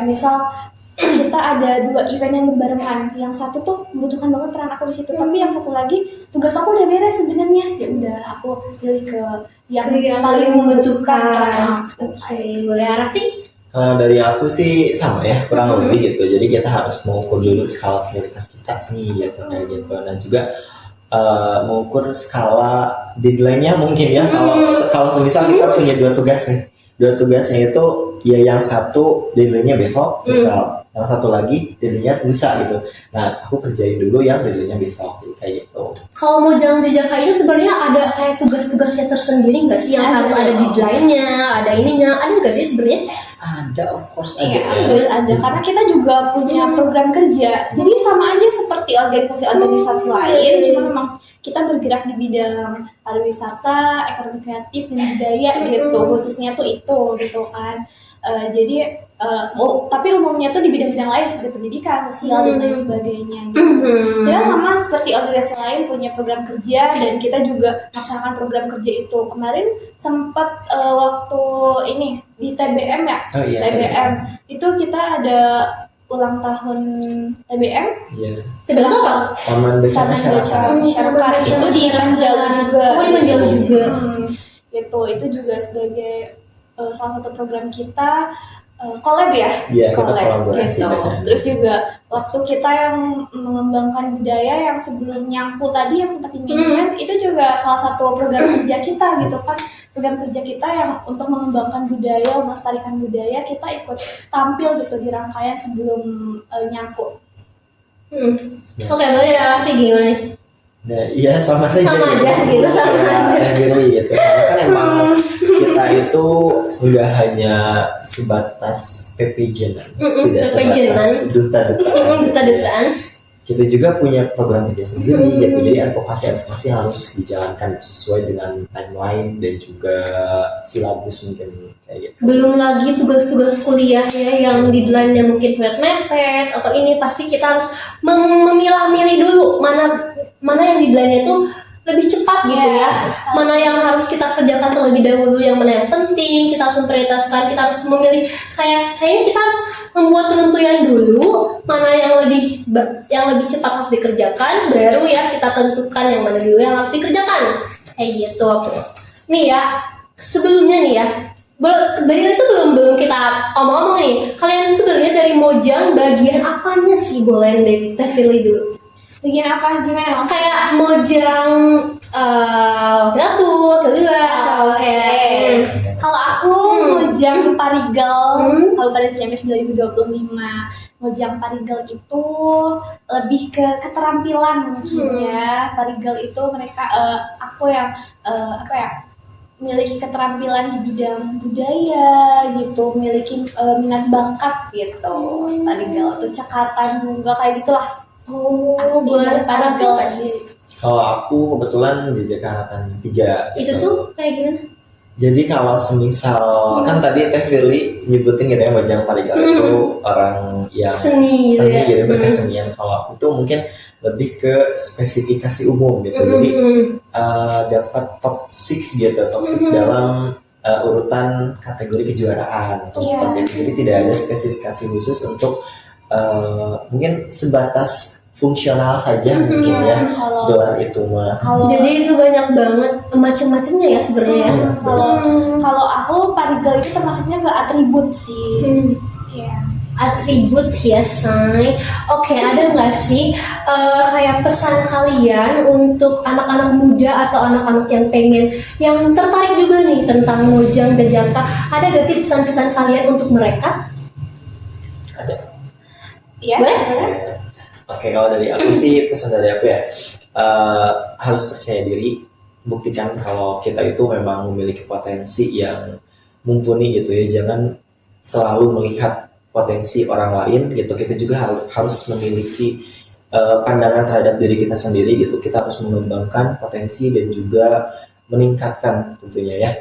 misal kita ada 2 event yang berbarengan, yang satu tuh membutuhkan banget peran aku di situ, tapi yang satu lagi tugas aku udah beres sebenarnya, ya udah aku pilih ke yang paling membutuhkan. Oke, boleh Arafi? Kalau dari aku sih sama ya, kurang lebih gitu. Jadi kita harus mengukur dulu skala prioritas kita nih gitu kayak gitu. Dan juga mengukur skala deadline-nya mungkin ya. Kalau semisal kita punya 2 tugas nih, 2 tugasnya itu ya yang satu deadline-nya besok, misal yang satu lagi deadline-nya lusa gitu. Nah, aku kerjain dulu yang deadline-nya besok kayak gitu. Kalau Mojang Jajaka itu sebenarnya ada kayak tugas-tugasnya tersendiri nggak sih yang harus ada deadline-nya, ada ininya, ada nggak sih sebenarnya? Ada, of course ada. Iya, harus ada. Karena kita juga punya program kerja. Jadi sama aja seperti organisasi-organisasi lain, cuma memang kita bergerak di bidang pariwisata, ekonomi kreatif, dan budaya gitu. Khususnya tuh itu gitu kan. Tapi umumnya tuh di bidang-bidang lain seperti pendidikan, sosial dan lain sebagainya gitu. Kita sama seperti organisasi lain punya program kerja dan kita juga melaksanakan program kerja itu. Kemarin sempat waktu ini di TBM ya, TBM itu kita ada ulang tahun TBM. Iya. TBM itu apa? Taman Baca Masyarakat. Itu di Manjalo juga. Oh, di Manjalo juga. Itu juga sebagai salah satu program kita, collab ya, Iya, kita collab kolaborasi gitu. dengan. Terus juga waktu kita yang mengembangkan budaya yang sebelum nyangkut tadi yang seperti mention, itu juga salah satu program kerja kita gitu kan. Program kerja kita yang untuk mengembangkan budaya, melestarikan budaya, kita ikut tampil gitu di rangkaian sebelum nyangkut. Oke, boleh Arafi gimana nih? Nah, iya sama saja. Sama aja gitu, sama aja. Gitu. Karena kan emang kita itu nggak hanya sebatas PPJ, tidak sebatas duta-dutaan. Kita juga punya program kerja sendiri gitu. Jadi advokasi harus dijalankan sesuai dengan timeline dan juga silabus mungkin kayak gitu. Belum lagi tugas-tugas kuliah ya yang deadline-nya mungkin mepet atau ini pasti kita harus memilah-milih dulu mana yang deadline-nya itu lebih cepat gitu ya. Mana yang harus kita kerjakan terlebih dahulu, yang mana yang penting, kita harus memprioritaskan, kita harus memilih kayaknya kita harus membuat penentuan dulu mana yang lebih cepat harus dikerjakan, baru ya kita tentukan yang mana dulu yang harus dikerjakan. Kayak gitu. Nih ya, sebelumnya nih ya, dari itu belum kita omong-omong nih. Kalian tuh sebenarnya dari Mojang bagian apanya sih? Boleh deh kita pilih dulu. Bagian apa gimana? Kayak Mojang satu, kedua, atau kayak kalau aku Mojang Parigal Kabupaten Ciamis 2025. Mojang Parigal itu lebih ke keterampilan mungkin ya. Parigal itu mereka aku yang memiliki keterampilan di bidang budaya gitu, memiliki minat bakat gitu. Parigal itu cekatan bunga kayak gitulah. buat para Kalau aku kebetulan Jajaka Angkatan 3 itu tuh kayak gimana? Jadi kalau semisal kan tadi Teh Firly nyebutin gitu ya Mojang Parigal itu orang yang Seni gitu ya. gitu, berkesenian. Kalau aku tuh mungkin lebih ke spesifikasi umum gitu. Jadi dapat top 6 gitu, top 6 dalam urutan kategori kejuaraan atau seperti itu. Jadi tidak ada spesifikasi khusus untuk mungkin sebatas fungsional saja mungkin ya Kalau gelar itu mah. kalau Jadi itu banyak banget macam-macamnya ya sebenarnya ya. Iya. kalau aku parigel itu termasuknya ke atribut sih. Iya. Atribut ya, say. Oke, ada nggak sih kayak pesan kalian untuk anak-anak muda atau anak-anak yang tertarik juga nih tentang Mojang dan Jangka? Ada nggak sih pesan-pesan kalian untuk mereka? Ada. Iya. Boleh? Oke, kalau dari aku sih pesan dari aku ya harus percaya diri, buktikan kalau kita itu memang memiliki potensi yang mumpuni gitu ya. Jangan selalu melihat potensi orang lain gitu. Kita juga harus memiliki pandangan terhadap diri kita sendiri gitu. Kita harus mengembangkan potensi dan juga meningkatkan tentunya ya,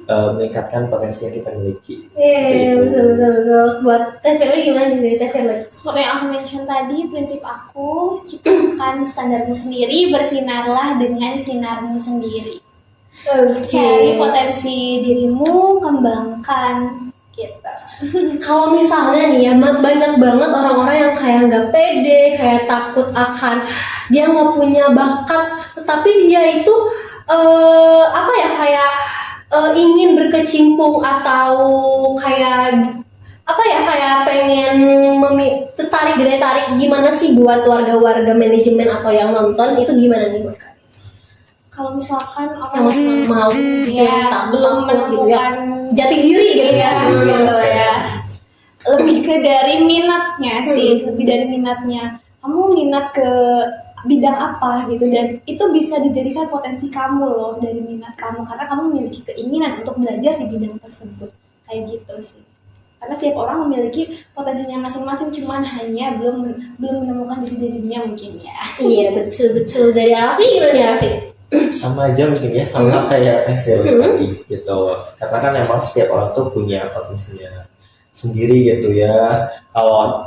meningkatkan potensi yang kita miliki. Iya, betul. Buat Teh Firly gimana nih, Teh Firly? Seperti yang aku mention tadi, prinsip aku ciptakan standarmu sendiri, bersinarlah dengan sinarmu sendiri. Cari potensi dirimu, kembangkan gitu. Kalau misalnya nih ya, banyak banget orang-orang yang kayak nggak pede, kayak takut akan dia nggak punya bakat, tetapi dia itu apa ya, kayak ingin berkecimpung atau kayak apa ya, kayak pengen tertarik gimana sih buat warga-warga manajemen atau yang nonton itu gimana nih buat kalian? Kalau misalkan Yang orang masih mau gitu, yang belum takut gitu ya, menemukan jati diri gitu ya. gitu ya, lebih ke dari minatnya sih, lebih dari minatnya. Kamu minat ke bidang apa gitu, dan itu bisa dijadikan potensi kamu loh dari minat kamu, karena kamu memiliki keinginan untuk belajar di bidang tersebut, kayak gitu sih. Karena setiap orang memiliki potensinya masing-masing, cuman hanya belum menemukan jati dirinya mungkin ya. Iya, betul. Dari Alfi gimana ya, Alfi? Sama aja mungkin ya, sama kayak Teh Firly tadi gitu. Karena kan emang setiap orang tuh punya potensinya sendiri gitu ya. Kalau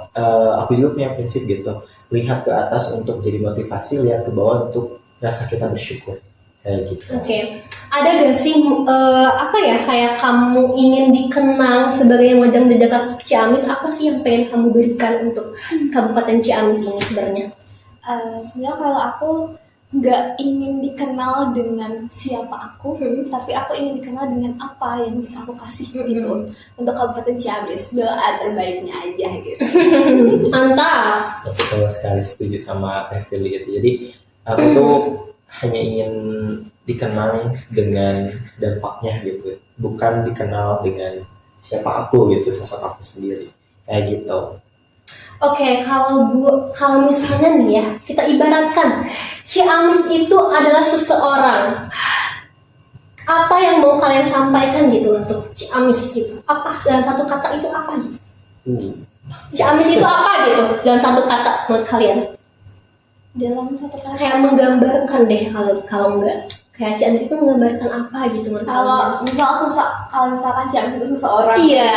aku juga punya prinsip gitu, lihat ke atas untuk jadi motivasi, lihat ke bawah untuk rasa kita bersyukur, kayak gitu. Oke. Ada gak sih apa ya, kayak kamu ingin dikenang sebagai Mojang dan Jangka Ciamis? Apa sih yang pengen kamu berikan untuk Kabupaten Ciamis ini sebenarnya? Sebenarnya kalau aku nggak ingin dikenal dengan siapa aku, tapi aku ingin dikenal dengan apa yang bisa aku kasih gitu untuk Kabupaten Ciamis. Doa terbaiknya aja gitu. Mantap. Aku sama sekali setuju sama Teh Firly gitu. Jadi aku tuh hanya ingin dikenal dengan dampaknya gitu, bukan dikenal dengan siapa aku gitu, sosok aku sendiri, kayak gitu. Oke, kalau misalnya nih ya, kita ibaratkan Ciamis itu adalah seseorang. Apa yang mau kalian sampaikan gitu untuk Ciamis gitu? Apa dalam satu kata itu apa gitu? Ciamis itu apa gitu dalam satu kata menurut kalian? Dalam satu kata, Kayak menggambarkan deh, kalau enggak kayak Ciamis itu menggambarkan apa gitu menurut kalau misalkan Ciamis itu seseorang, kalian? Iya.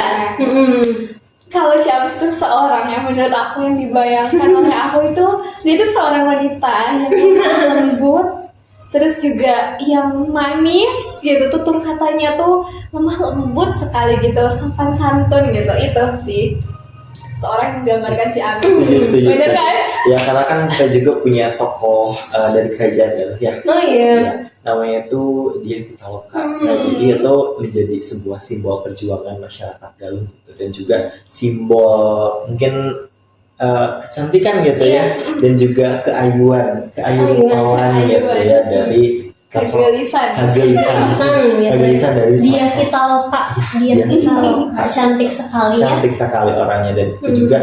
Kalau Ciamis itu seorang yang menurut aku yang dibayangkan oleh aku itu, dia itu seorang wanita yang lembut, terus juga yang manis gitu, tutur katanya tuh lemah lembut sekali gitu, sopan santun gitu, itu sih seorang yang menggambarkan Ciamis. Setuju. Bener kan? Ya karena kan kita juga punya tokoh dari kerajaan Galuh ya. Oh iya. Ya, namanya itu Dian Pitaloka. Nah, jadi itu menjadi sebuah simbol perjuangan masyarakat Galuh gitu. Dan juga simbol mungkin kecantikan gitu ya, dan juga keayuan rupawan gitu ya, dari Kegelisan dari Dia sosok. Pitaloka, cantik sekali ya. Cantik sekali orangnya, dan itu juga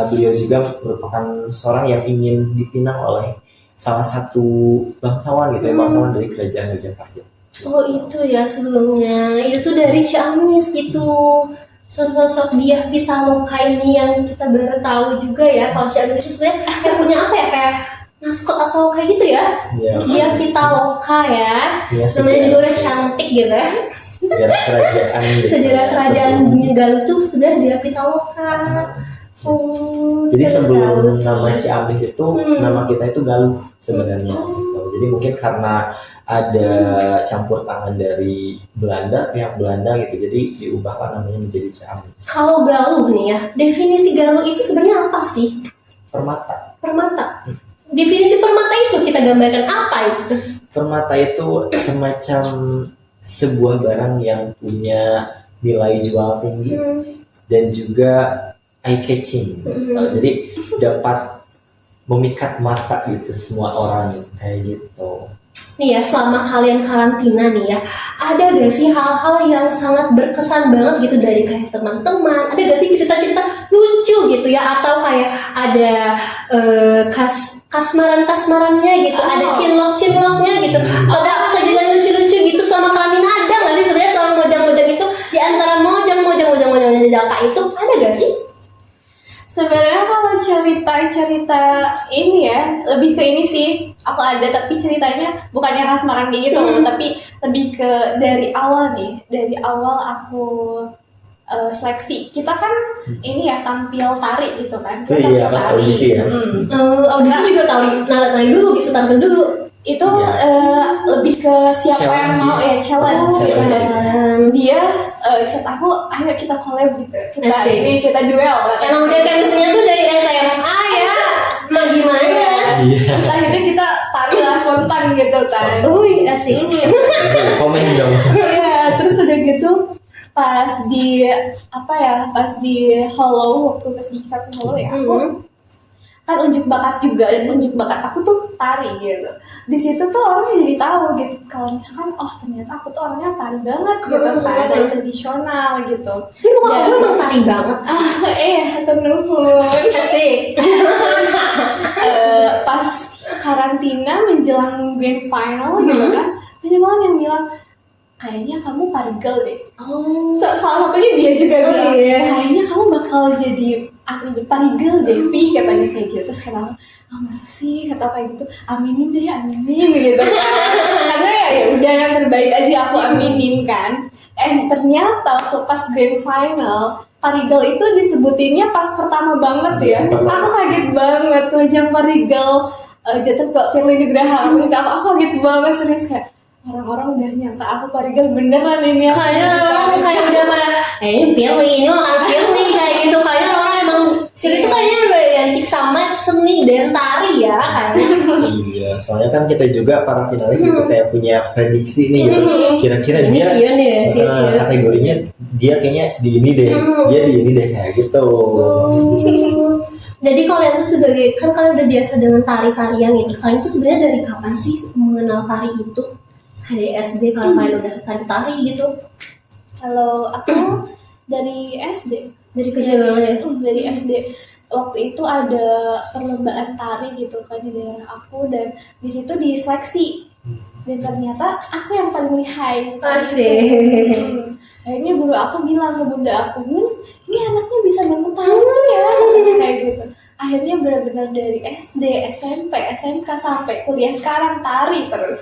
beliau juga merupakan seorang yang ingin dipinang oleh salah satu bangsawan gitu ya, bangsawan dari kerajaan Majapahit. Oh itu ya sebelumnya, itu tuh dari Ciamis gitu. Sosok Dia Pitaloka ini yang kita baru tahu juga ya, kalau Ciamis itu sebenarnya kayak punya apa ya, kayak maskot atau kayak gitu ya. Ya, Dia Pitaloka ya, ya, namanya juga udah cantik gitu ya. sejarah kerajaan gitu. Sejarah kerajaan Galuh tuh sebenarnya Dia Pitaloka. Oh, Jadi baru sebelum tahu nama sih. Ciamis itu nama kita itu Galuh sebenarnya gitu. Jadi mungkin karena ada campur tangan dari pihak Belanda gitu, jadi diubahlah namanya menjadi Ciamis. Kalau Galuh nih ya, definisi Galuh itu sebenarnya apa sih? Permata. permata. Definisi permata itu kita gambarkan apa itu? Permata itu semacam sebuah barang yang punya nilai jual tinggi dan juga eye catching. Jadi dapat memikat mata gitu semua orang kayak gitu. Nih ya, selama kalian karantina nih ya, ada gak sih hal-hal yang sangat berkesan banget gitu dari kayak teman-teman? Ada gak sih cerita-cerita lucu gitu ya, atau kayak ada kasmaran-kasmarannya gitu, ada cinlok-cinloknya gitu, ada kejadian lucu-lucu gitu selama karantina? Ada gak sih sebenarnya selama mojang-mojang itu, di antara mojang jaka itu ada gak sih? Sebenarnya kalau cerita ini ya, lebih ke ini sih. Aku ada, tapi ceritanya bukannya kasmaran kayak gitu, tapi lebih ke dari awal nih. Dari awal aku seleksi. Kita kan ini ya tampil tari gitu kan. Kita Iya, tampil pas tari. audisi ya. Audisi juga nari dulu gitu, tampil dulu. Itu Iya. lebih ke siapa yang Challenge mau ya challenge Oh, gitu. challenge. Dan dia chat aku, ayo kita collab gitu. Kita Asik. ini kita duel. Emang udah chemistry-nya tuh dari SMA ya, mah gimana? Iya. Terus akhirnya kita tari lah spontan gitu kan. Wih, asik. Komen dong. Iya, terus udah gitu pas di pas di Hollow, waktu pas di Cafe Hollow ya, aku kan unjuk bakat juga, dan unjuk bakat aku tuh tari gitu. Di situ tuh orang jadi tahu gitu kalau misalkan ternyata aku tuh orangnya tari banget gitu kan, dari tradisional gitu. Ini muka kamu emang tari banget. Hatur nuhun. Asik. Pas karantina menjelang grand final gitu kan, banyak banget yang bilang kayaknya kamu parigel deh. Salah satunya dia juga bilang kayaknya kamu bakal jadi atlet parigel deh, Vi, katanya kayak gitu. Terus kata aku, masa sih, kata kayak gitu, aminin deh, aminin gitu kan. Karena ya udah yang terbaik aja aku aminin kan. Ternyata waktu pas grand final parigel itu disebutinnya pas pertama banget ya. Aku kaget banget wajah parigel jatuh ke Firly Nugraha. Aku kaget banget, serius, kayak orang-orang udah nyangka aku parigel beneran ini ya. Kayak udah pada ini Firly, ini makan Firly kayak gitu. Kayaknya orang emang Firly itu kayaknya udah identik sama seni dan tari ya kayaknya. Iya, soalnya kan kita juga para finalis itu kayak punya prediksi nih gitu. Kira-kira Ini dia sion ya, sion. kategorinya dia kayaknya di ini deh, dia di ini deh kayak gitu. Jadi kalian tuh sebagai, kan kalian udah biasa dengan tari-tarian gitu. Kalian tuh sebenarnya dari kapan sih mengenal tari itu? Kayak dari SD kalau kalian udah tari gitu. Kalau aku dari SD. Dari kecil banget ya. Dari SD. Waktu itu ada perlombaan tari gitu kan di daerah aku, dan di situ diseleksi. Dan ternyata aku yang paling lihai. Asik. Akhirnya guru aku bilang ke bunda aku, ini anaknya bisa banget tari ya, kayak gitu. Akhirnya benar-benar dari SD, SMP, SMK sampai kuliah sekarang tari terus.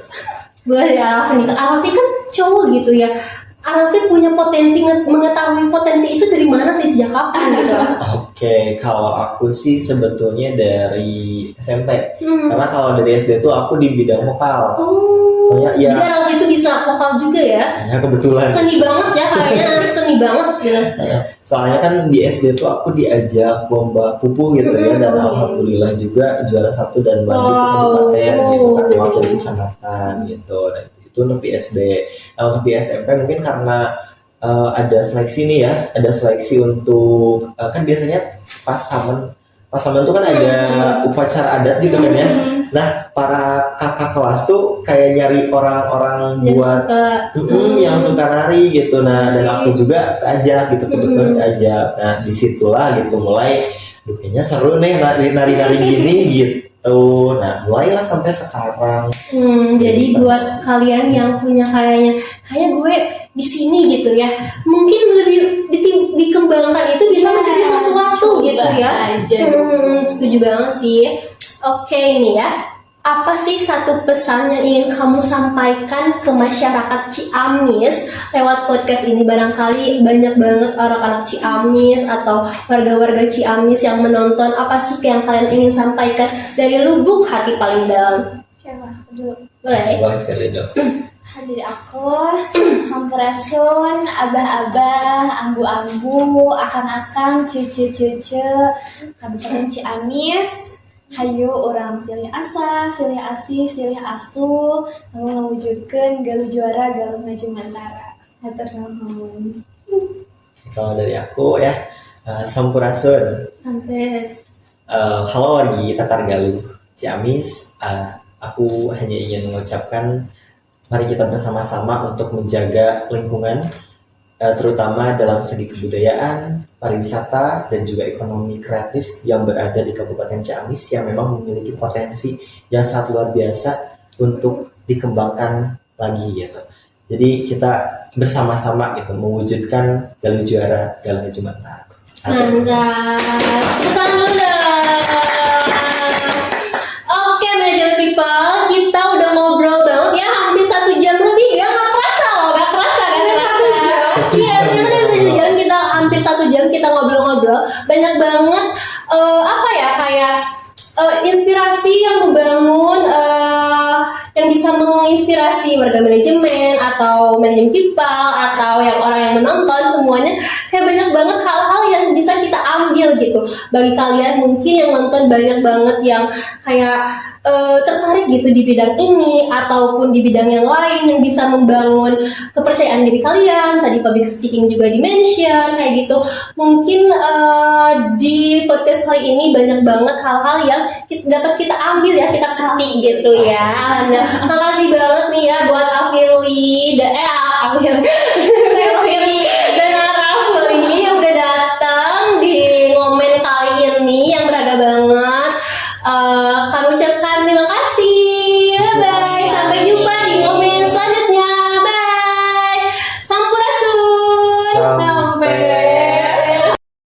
Boleh dari Arafin kan cowok gitu ya. Arafin punya potensi, mengetahui potensi itu dari mana sih, sejak kapan gitu? Oke, kalau aku sih sebetulnya dari SMP. Karena kalau dari SD tuh aku di bidang vokal. Soalnya ya. Jadi Arafin itu bisa vokal juga ya? Ya kebetulan. Seni banget ya, kayaknya seni banget gitu. Soalnya kan di SD tuh aku diajak lomba pupu gitu ya, dan alhamdulillah juga juara 1 dan maju ke kabupaten gitu kan, mewakili kecamatan gitu. Dan itu untuk di SD. Untuk di SMP mungkin karena ada seleksi nih ya, ada seleksi untuk kan biasanya pas saman tuh kan ada upacara adat gitu kan ya. Nah, para kakak kelas tuh kayak nyari orang-orang buat yang suka nari gitu. Nah, dan aku juga keajak gitu, kebetulan keajak. Nah, disitulah gitu mulai kayaknya seru nih nari-nari gini gitu. Nah, mulailah sampai sekarang. Jadi buat kalian yang punya kayak gue di sini gitu ya, mungkin lebih dikembangkan itu bisa menjadi sesuatu gitu ya. Setuju banget sih. Oke, ini ya. Apa sih satu pesan yang ingin kamu sampaikan ke masyarakat Ciamis lewat podcast ini? Barangkali banyak banget anak-anak Ciamis atau warga-warga Ciamis yang menonton. Apa sih yang kalian ingin sampaikan dari lubuk hati paling dalam? Siapa? Dulu. Boleh? Dari aku, sampurasun, abah-abah, ambu-ambu, akang-akang, cece-cece, Kabupaten Ciamis. Hayu orang silih asa, silih asih, silih asuh, lalu mewujudkan galuh juara, galuh najumantara. Hatur nuhun. Kalau dari aku ya, sampurasun. Sampai Halo wargi Tatar Galuh Ciamis. Aku hanya ingin mengucapkan mari kita bersama-sama untuk menjaga lingkungan, terutama dalam segi kebudayaan, pariwisata, dan juga ekonomi kreatif yang berada di Kabupaten Ciamis yang memang memiliki potensi yang sangat luar biasa untuk dikembangkan lagi gitu. Jadi kita bersama-sama gitu mewujudkan Galuh Juara, Galuh Najumantara. Mantap. Tepuk tangan dulu dong. Oke, manajemen people, kita udah ngobrol banget ya, hampir 1 jam lebih ya, nggak kerasa loh, nggak kerasa. Iya, ternyata dari 1 jam kita hampir 1 jam kita ngobrol-ngobrol, banyak banget apa ya kayak inspirasi yang membangun, yang bisa menginspirasi warga manajemen atau manajemen people atau yang orang yang menonton semuanya, kayak banyak banget hal-hal yang bisa kita ambil gitu. Bagi kalian mungkin yang nonton banyak banget yang kayak tertarik gitu di bidang ini ataupun di bidang yang lain yang bisa membangun kepercayaan diri kalian. Tadi public speaking juga di-mention kayak gitu. Mungkin di podcast kali ini banyak banget hal-hal yang dapat kita ambil ya, kita petik gitu ya. Nah, makasih banget nih ya buat Afirli